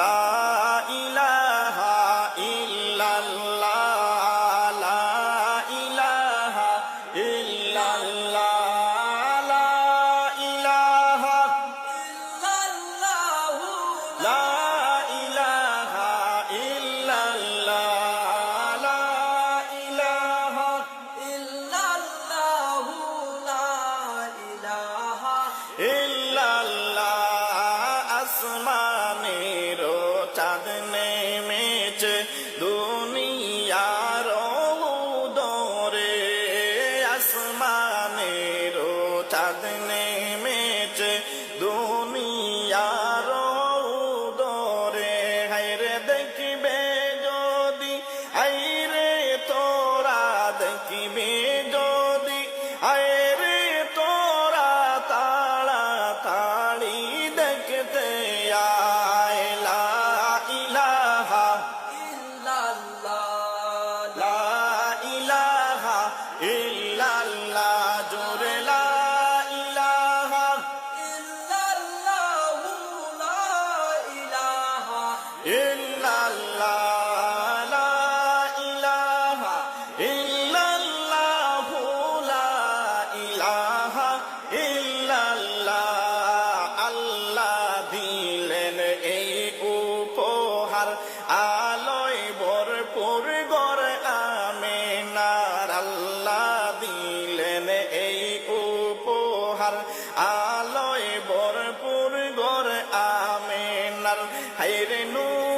লা ইলাহা ইল্লাল্লাহ, লা ইলাহা ইল্লাল্লাহ, লা ইলাহা ইল্লাল্লাহ, লা ইলাহা ইল্লাল্লাহ, লা ইলাহা ইল্লাল্লাহ, লা ইলাহা ইল্লাল্লাহ। আসমানেরও চাঁদ নেমেছে দুনিয়ার উদরে, আসমানেরও চাঁদ নেমেছে দুনিয়ার উদরে। হায়রে দেখবে যদি, হায়রে তোরা দেখবে যদি, হায়রে তোরা তাড়াতাড়ি দেখতে আয়। লা ইলাহা ইল্লাল্লাহ, লা ইলাহা ইল্লাল্লাহ, জোরে লা ইলাহা ইল্লাল্লাহ, লা ইলাহা ইল্লাল্লাহ, লা ইলাহা ইল্লাল্লাহ, লা ইলাহা ইল্লাল্লাহ। আল্লাহ দিলেন এই উপহার, আলোয় ভরপুর ঘরে আমেনার। আল্লাহ দিলেন এই উপহার, আলোয় ভরপুর ঘরে আমেনার। হায়রে নূর